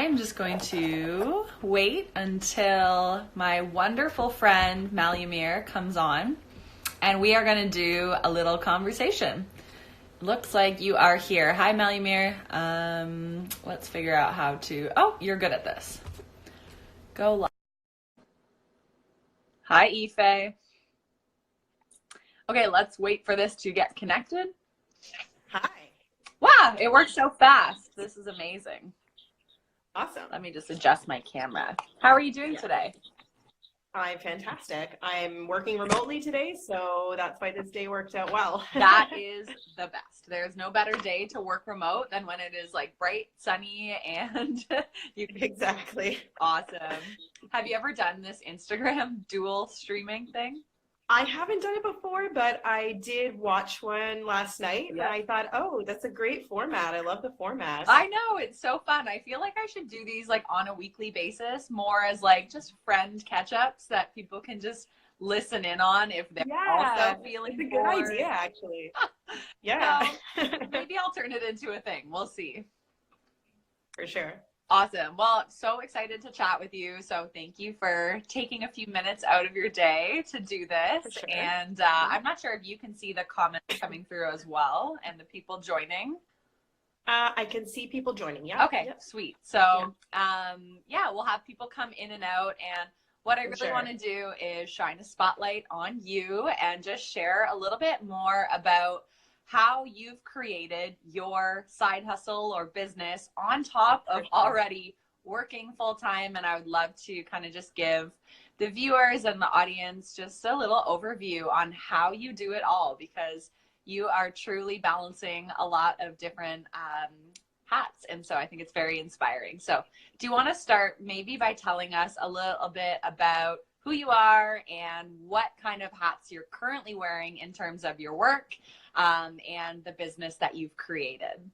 I am just going to wait until my wonderful friend Malumir comes on, and we are going to do a little conversation. Looks like you are here. Hi, Malumir. Let's figure out how to... Oh, you're good at this. Go live. Hi, Ife. Okay, let's wait for this to get connected. Hi. Wow, it worked so fast. This is amazing. Awesome. Let me just adjust my camera. How are you doing today? I'm fantastic. I'm working remotely today, so that's why this day worked out well. That is the best. There's no better day to work remote than when it is like bright, sunny, and you can... Exactly. Awesome. Have you ever done this Instagram dual streaming thing? I haven't done it before, but I did watch one last night, and I thought, oh, that's a great format. I love the format. I know, it's so fun. I feel like I should do these like on a weekly basis, more as like just friend catch-ups that people can just listen in on if they're also feeling bored. It's a bored. good idea, actually. Yeah. So, maybe I'll turn it into a thing. We'll see. For sure. Awesome. Well, so excited to chat with you. So thank you for taking a few minutes out of your day to do this. Sure. And I'm not sure if you can see the comments coming through as well and the people joining. I can see people joining. Yeah. Okay, sweet. So we'll have people come in and out. And what I really want to do is shine a spotlight on you and just share a little bit more about how you've created your side hustle or business on top of already working full time. And I would love to kind of just give the viewers and the audience just a little overview on how you do it all, because you are truly balancing a lot of different hats. And so I think it's very inspiring. So do you want to start maybe by telling us a little bit about who you are and what kind of hats you're currently wearing in terms of your work and the business that you've created?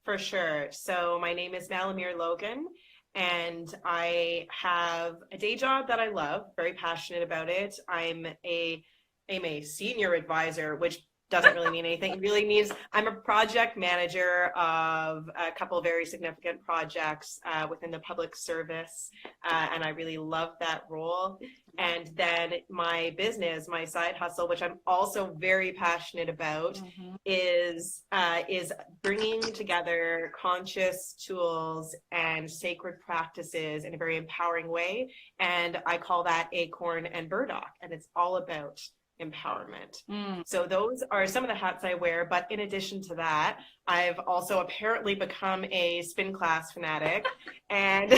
For sure. So my name is Malumir Logan, and I have a day job that I love, very passionate about it. I'm a senior advisor, which doesn't really mean anything. It really means I'm a project manager of a couple of very significant projects within the public service, and I really love that role. And then my business, my side hustle, which I'm also very passionate about, is bringing together conscious tools and sacred practices in a very empowering way. And I call that Acorn and Burdock, and it's all about empowerment. So those are some of the hats I wear, but in addition to that, I've also apparently become a spin class fanatic, and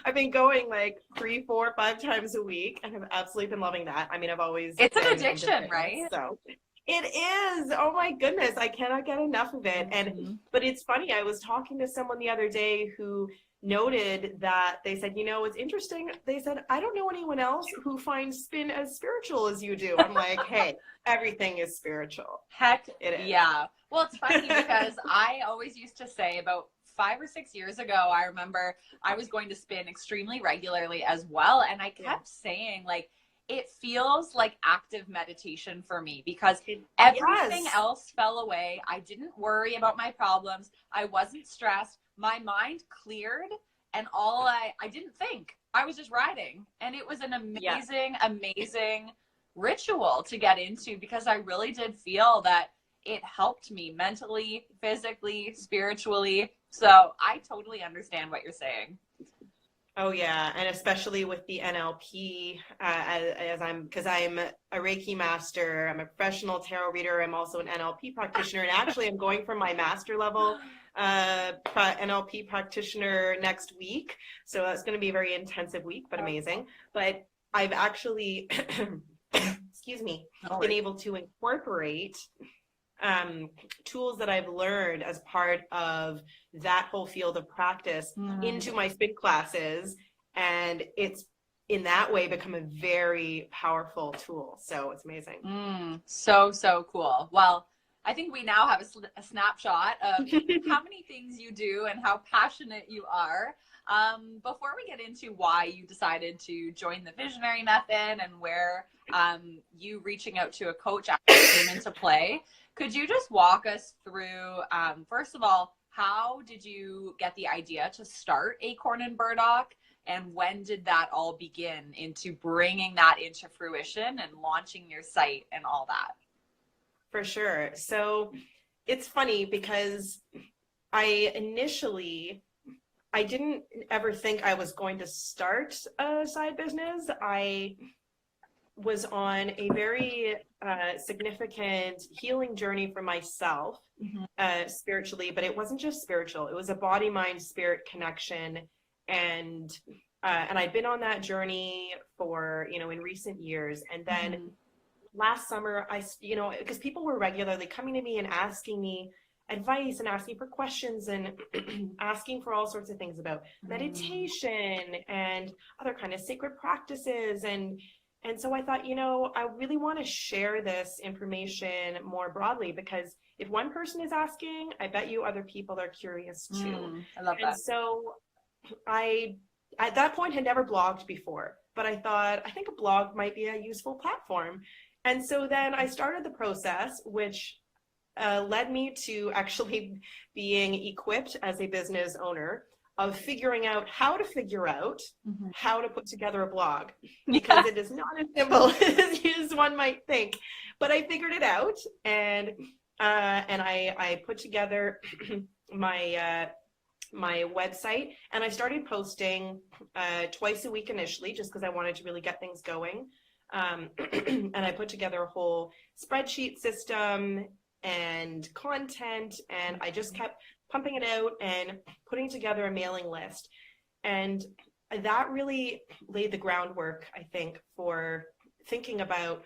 I've been going like 3, 4, 5 times a week, and I've absolutely been loving that. I mean, it's an addiction, right? So it is. Oh my goodness, I cannot get enough of it. And but it's funny, I was talking to someone the other day who noted that they said, you know, it's interesting. They said, I don't know anyone else who finds spin as spiritual as you do. I'm like, hey, everything is spiritual. Heck, it is. Yeah. Well, it's funny because I always used to say about 5 or 6 years ago, I remember I was going to spin extremely regularly as well. And I kept saying, like, it feels like active meditation for me because everything else fell away. I didn't worry about my problems. I wasn't stressed. My mind cleared, and I didn't think. I was just riding, and it was an amazing ritual to get into, because I really did feel that it helped me mentally, physically, spiritually. So I totally understand what you're saying. Oh yeah, and especially with the NLP, because I'm a Reiki master, I'm a professional tarot reader, I'm also an NLP practitioner, and actually I'm going for my master level NLP practitioner next week, so that's going to be a very intensive week, but amazing. But I've actually, excuse me, been able to incorporate tools that I've learned as part of that whole field of practice into my spin classes, and it's in that way become a very powerful tool. So it's amazing. So cool. Well, I think we now have a snapshot of how many things you do and how passionate you are. Before we get into why you decided to join the Visionary Method and where you reaching out to a coach actually came into play, could you just walk us through, first of all, how did you get the idea to start Acorn and Burdock? And when did that all begin into bringing that into fruition and launching your site and all that? For sure. So it's funny because I didn't ever think I was going to start a side business. I was on a very significant healing journey for myself, spiritually, but it wasn't just spiritual. It was a body, mind, spirit connection. And I'd been on that journey for, in recent years. And then last summer, because people were regularly coming to me and asking me advice and asking for questions and asking for all sorts of things about meditation and other kind of sacred practices. And so I thought, I really want to share this information more broadly, because if one person is asking, I bet you other people are curious too. I love that. And so I, at that point, had never blogged before, but I thought, I think a blog might be a useful platform. And so then I started the process, which led me to actually being equipped as a business owner of figuring out how to figure out how to put together a blog, because it is not as simple as one might think. But I figured it out, and I put together my my website, and I started posting twice a week initially, just because I wanted to really get things going. And I put together a whole spreadsheet system and content, and I just kept pumping it out and putting together a mailing list. And that really laid the groundwork, I think, for thinking about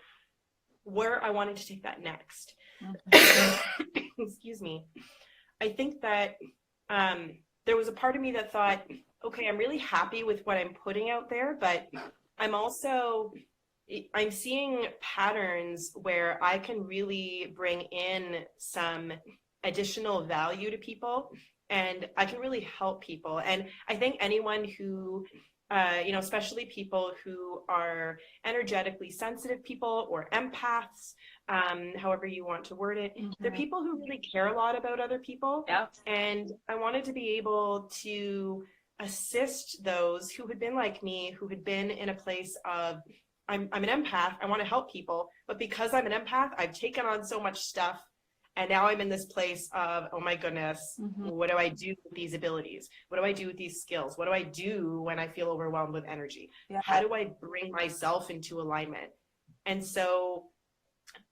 where I wanted to take that next. Excuse me. I think that there was a part of me that thought, okay, I'm really happy with what I'm putting out there, but I'm seeing patterns where I can really bring in some additional value to people, and I can really help people. And I think anyone who, especially people who are energetically sensitive people or empaths, however you want to word it, they're people who really care a lot about other people. Yeah. And I wanted to be able to assist those who had been like me, who had been in a place of, I'm an empath, I want to help people, but because I'm an empath, I've taken on so much stuff, and now I'm in this place of, oh my goodness, what do I do with these abilities? What do I do with these skills? What do I do when I feel overwhelmed with energy? Yeah. How do I bring myself into alignment? And so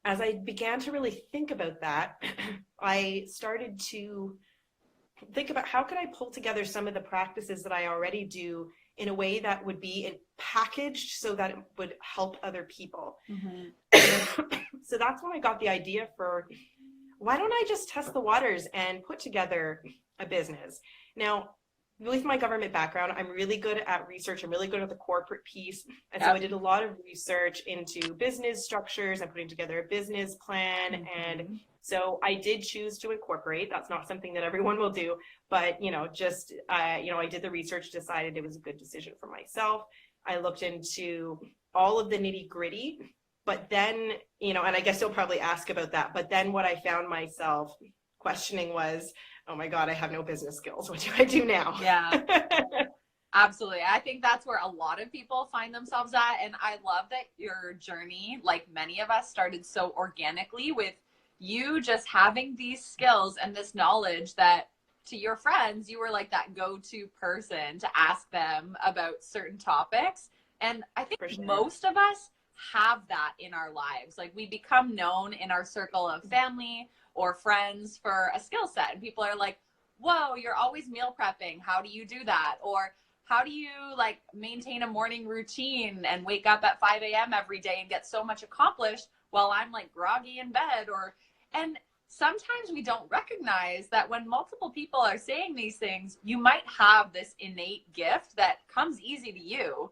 as I began to really think about that, I started to think about how could I pull together some of the practices that I already do in a way that would be packaged so that it would help other people. So that's when I got the idea for, why don't I just test the waters and put together a business? Now, with my government background, I'm really good at research. I'm really good at the corporate piece. And so I did a lot of research into business structures and putting together a business plan. And so I did choose to incorporate. That's not something that everyone will do, but, I did the research, decided it was a good decision for myself. I looked into all of the nitty gritty, but then, and I guess you'll probably ask about that, but then what I found myself questioning was, oh my God, I have no business skills. What do I do now? Yeah, absolutely. I think that's where a lot of people find themselves at. And I love that your journey, like many of us, started so organically with you just having these skills and this knowledge that to your friends, you were like that go-to person to ask them about certain topics. And I think most of us have that in our lives. Like we become known in our circle of family or friends for a skill set. And people are like, whoa, you're always meal prepping. How do you do that? Or how do you like maintain a morning routine and wake up at 5 a.m. every day and get so much accomplished while I'm like groggy in bed? And sometimes we don't recognize that when multiple people are saying these things, you might have this innate gift that comes easy to you,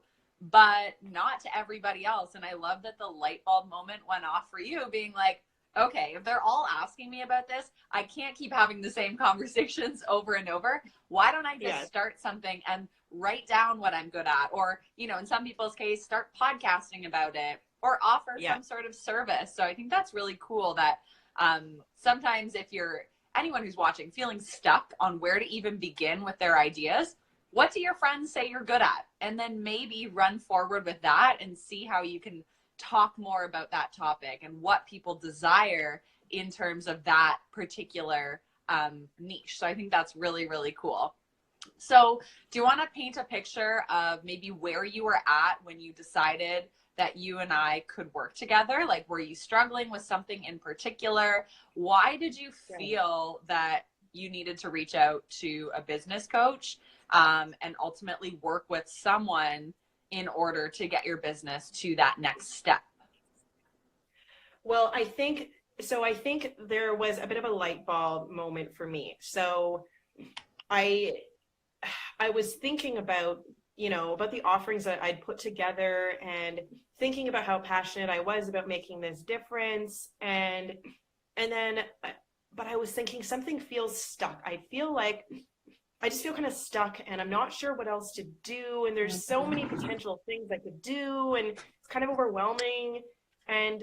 but not to everybody else. And I love that the light bulb moment went off for you, being like, okay, if they're all asking me about this, I can't keep having the same conversations over and over. Why don't I just start something and write down what I'm good at? Or, in some people's case, start podcasting about it or offer some sort of service. So I think that's really cool that sometimes if you're anyone who's watching feeling stuck on where to even begin with their ideas, what do your friends say you're good at? And then maybe run forward with that and see how you can talk more about that topic and what people desire in terms of that particular niche. So I think that's really, really cool. So do you want to paint a picture of maybe where you were at when you decided that you and I could work together? Like, were you struggling with something in particular? Why did you feel that you needed to reach out to a business coach and ultimately work with someone in order to get your business to that next step? Well, I think there was a bit of a light bulb moment for me. So I was thinking about, about the offerings that I'd put together and thinking about how passionate I was about making this difference. And then, but I was thinking something feels stuck. I just feel kind of stuck and I'm not sure what else to do. And there's so many potential things I could do and it's kind of overwhelming. And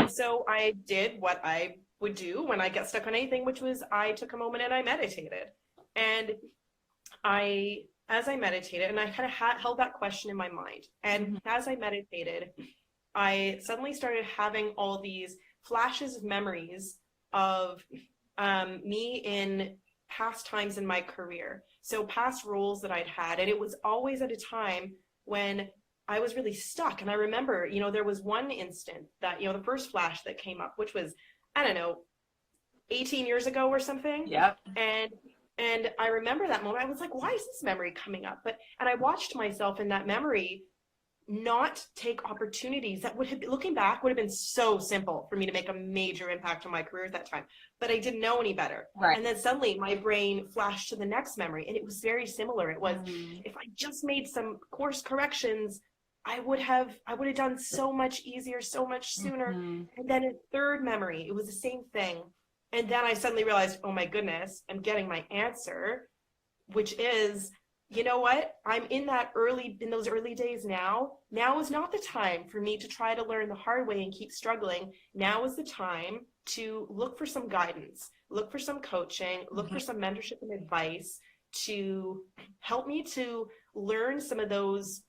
so I did what I would do when I get stuck on anything, which was I took a moment and I meditated. And as I meditated, and I kind of held that question in my mind. And as I meditated, I suddenly started having all these flashes of memories of me in past times in my career. So past roles that I'd had, and it was always at a time when I was really stuck. And I remember, there was one instant that, the first flash that came up, which was, I don't know, 18 years ago or something. Yep. And I remember that moment. I was like, why is this memory coming up? And I watched myself in that memory not take opportunities that would have, looking back, would have been so simple for me to make a major impact on my career at that time. But I didn't know any better. Right. And then suddenly my brain flashed to the next memory, and it was very similar. It was, if I just made some course corrections, I would have done so much easier, so much sooner. And then a third memory, it was the same thing. And then I suddenly realized, oh my goodness, I'm getting my answer, which is, you know what? I'm in those early days now. Now is not the time for me to try to learn the hard way and keep struggling. Now is the time to look for some guidance, look for some coaching, look for some mentorship and advice to help me to learn some of those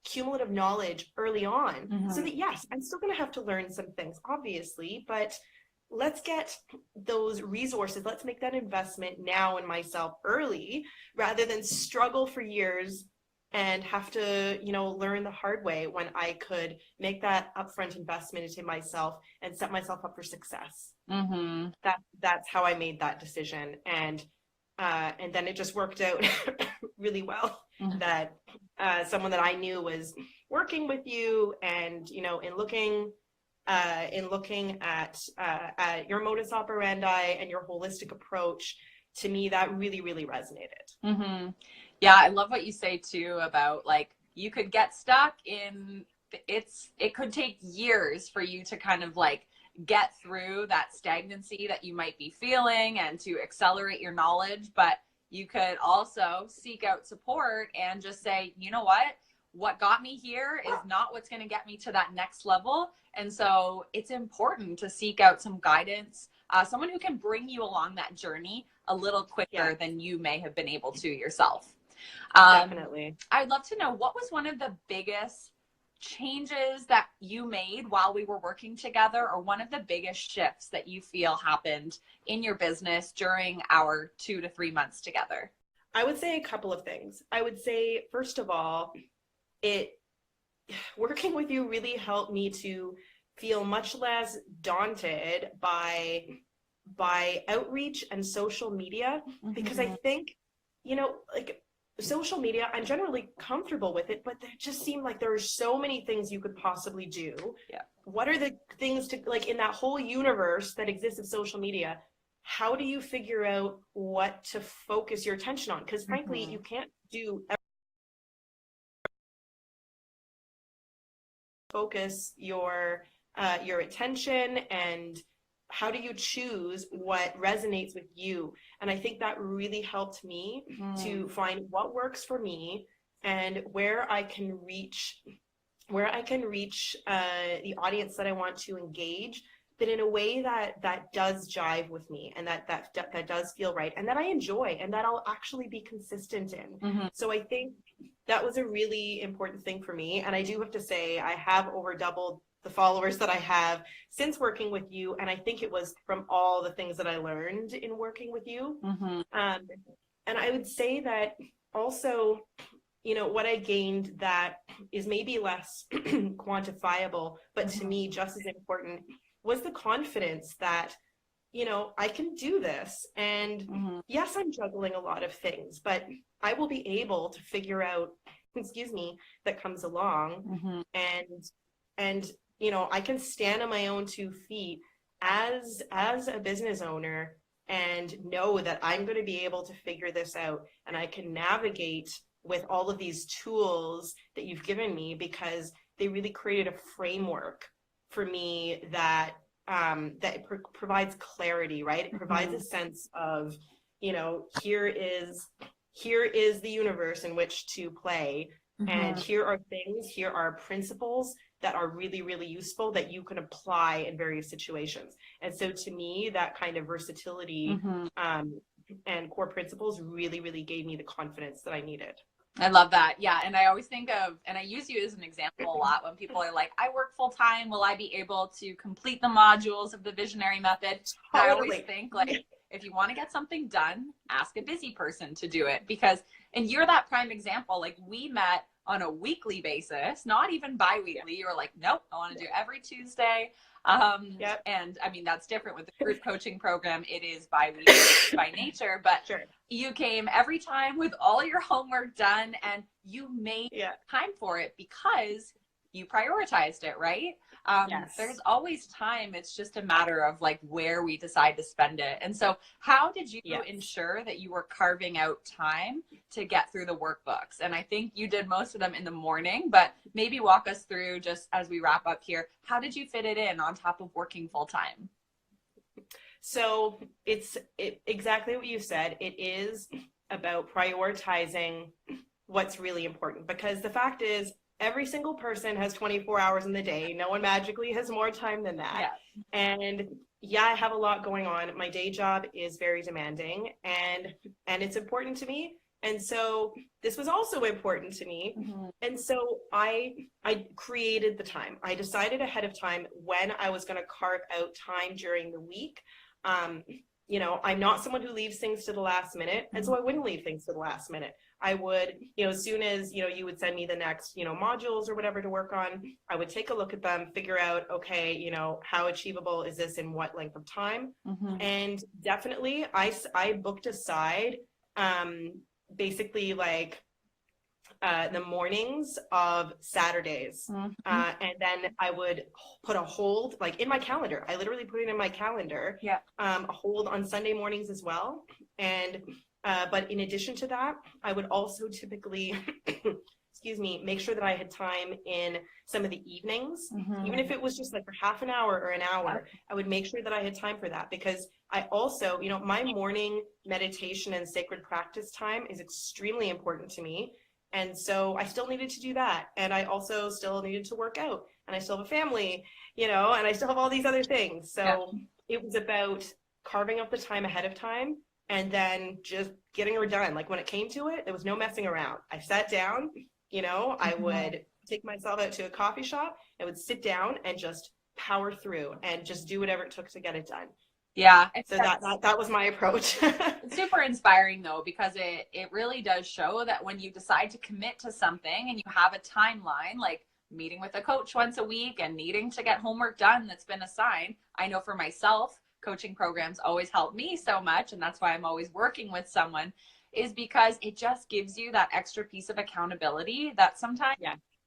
cumulative knowledge early on, so that yes, I'm still going to have to learn some things, obviously, but let's get those resources. Let's make that investment now in myself early rather than struggle for years and have to, learn the hard way when I could make that upfront investment into myself and set myself up for success. That's how I made that decision. And then it just worked out really well that someone that I knew was working with you and, in looking at your modus operandi and your holistic approach, to me, that really, really resonated. Yeah, I love what you say too about like you could get stuck in it could take years for you to kind of like get through that stagnancy that you might be feeling and to accelerate your knowledge, but you could also seek out support and just say, you know what got me here is not what's going to get me to that next level. And so it's important to seek out some guidance, someone who can bring you along that journey a little quicker than you may have been able to yourself. Definitely. I'd love to know, what was one of the biggest changes that you made while we were working together, or one of the biggest shifts that you feel happened in your business during our 2 to 3 months together? I would say a couple of things. I would say, first of all, working with you really helped me to feel much less daunted by outreach and social media, because I think, like social media, I'm generally comfortable with it, but there just seemed like there are so many things you could possibly do. Yeah. What are the things to, like, in that whole universe that exists of social media, how do you figure out what to focus your attention on? Because frankly, you can't do focus your attention, and how do you choose what resonates with you? And I think that really helped me to find what works for me and where I can reach the audience that I want to engage but in a way that does jive with me, and that does feel right, and that I enjoy, and that I'll actually be consistent in. Mm-hmm. So I think that was a really important thing for me. And I do have to say, I have over doubled the followers that I have since working with you. And I think it was from all the things that I learned in working with you. Mm-hmm. And I would say that also, what I gained that is maybe less quantifiable, but to me just as important, was the confidence that, I can do this. And yes, I'm juggling a lot of things, but I will be able to figure out, that comes along. And I can stand on my own 2 feet as a business owner, and know that I'm going to be able to figure this out, and I can navigate with all of these tools that you've given me, because they really created a framework for me that provides clarity, right? It provides a sense of, here is the universe in which to play, and here are principles that are really, really useful that you can apply in various situations. And so to me, that kind of versatility and core principles really, really gave me the confidence that I needed. I love that. Yeah. And I always think of, and I use you as an example a lot when people are like, I work full time. Will I be able to complete the modules of the visionary method? Totally. I always think, like, if you want to get something done, ask a busy person to do it, because, and you're that prime example. Like, we met on a weekly basis, not even bi-weekly. You were like, nope, I want to do every Tuesday. And I mean, that's different with the group coaching program. It is bi-weekly by nature, but you came every time with all your homework done, and you made time for it because you prioritized it, right? There's always time. It's just a matter of like where we decide to spend it. And so how did you ensure that you were carving out time to get through the workbooks? And I think you did most of them in the morning, but maybe walk us through, just as we wrap up here, how did you fit it in on top of working full time? So it's exactly what you said. It is about prioritizing what's really important, because the fact is, every single person has 24 hours in the day. No one magically has more time than that. And I have a lot going on. My day job is very demanding, and it's important to me. And so this was also important to me. And so I created the time. I decided ahead of time when I was going to carve out time during the week. I'm not someone who leaves things to the last minute. And so I wouldn't leave things to the last minute. I would, as soon as, you would send me the next, modules or whatever to work on, I would take a look at them, figure out, okay, how achievable is this in what length of time? And definitely I booked aside, basically like, the mornings of Saturdays. And then I would put a hold, like in my calendar. I literally put it in my calendar, a hold on Sunday mornings as well. And but in addition to that, I would also typically, make sure that I had time in some of the evenings, even if it was just like for half an hour or an hour, I would make sure that I had time for that, because I also, my morning meditation and sacred practice time is extremely important to me. And so I still needed to do that. And I also still needed to work out, and I still have a family, and I still have all these other things. So it was about carving up the time ahead of time, and then just getting her done. Like when it came to it, there was no messing around. I sat down, I would take myself out to a coffee shop. I would sit down and just power through and just do whatever it took to get it done. Yeah. So that was my approach. It's super inspiring though, because it really does show that when you decide to commit to something and you have a timeline, like meeting with a coach once a week and needing to get homework done that's been assigned. I know for myself, coaching programs always help me so much, and that's why I'm always working with someone, is because it just gives you that extra piece of accountability that sometimes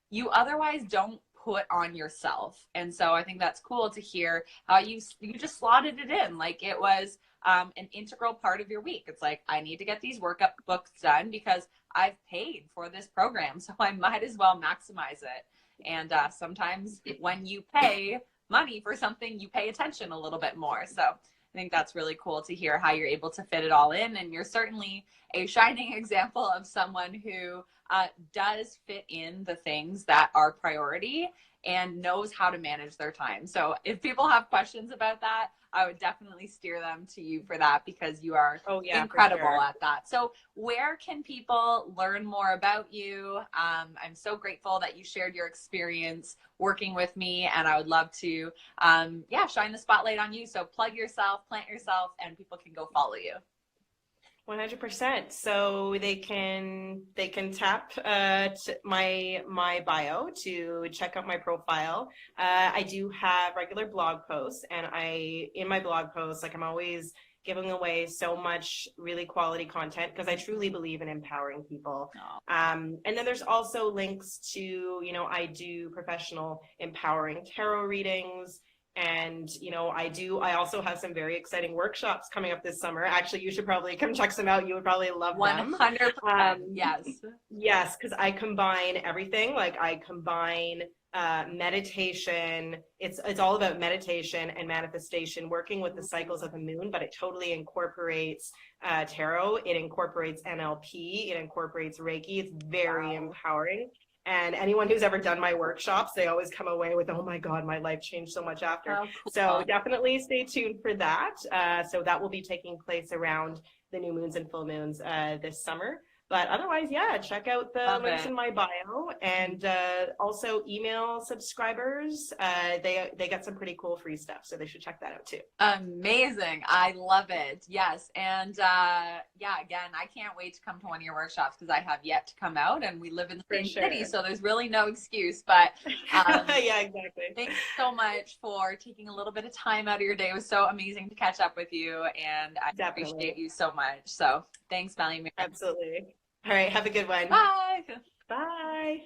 you otherwise don't put on yourself. And so I think that's cool to hear how you just slotted it in, like it was an integral part of your week. It's like, I need to get these workup books done because I've paid for this program, so I might as well maximize it. And sometimes when you pay money for something, you pay attention a little bit more. So I think that's really cool to hear how you're able to fit it all in. And you're certainly a shining example of someone who does fit in the things that are priority and knows how to manage their time. So if people have questions about that, I would definitely steer them to you for that, because you are incredible at that. So where can people learn more about you? I'm so grateful that you shared your experience working with me, and I would love to, shine the spotlight on you. So plug yourself, plant yourself, and people can go follow you. 100%. So they can tap my bio to check out my profile. I do have regular blog posts, and in my blog posts, like, I'm always giving away so much really quality content, because I truly believe in empowering people. And then there's also links to, I do professional empowering tarot readings. And, I also have some very exciting workshops coming up this summer. Actually, you should probably come check some out. You would probably love them. 100%. Yes. Yes, because I combine everything. Like, I combine meditation. It's all about meditation and manifestation, working with the cycles of the moon, but it totally incorporates tarot. It incorporates NLP. It incorporates Reiki. It's very empowering. And anyone who's ever done my workshops, they always come away with, oh my God, my life changed so much after. Oh, cool. So definitely stay tuned for that. So that will be taking place around the new moons and full moons this summer. But otherwise, check out the links in my bio, and also email subscribers. They get some pretty cool free stuff, so they should check that out too. Amazing. I love it. Yes. And again, I can't wait to come to one of your workshops, because I have yet to come out, and we live in the same city, so there's really no excuse. But yeah, exactly. Thanks so much for taking a little bit of time out of your day. It was so amazing to catch up with you, and I appreciate you so much. So thanks, Malumir. Absolutely. All right. Have a good one. Bye. Bye.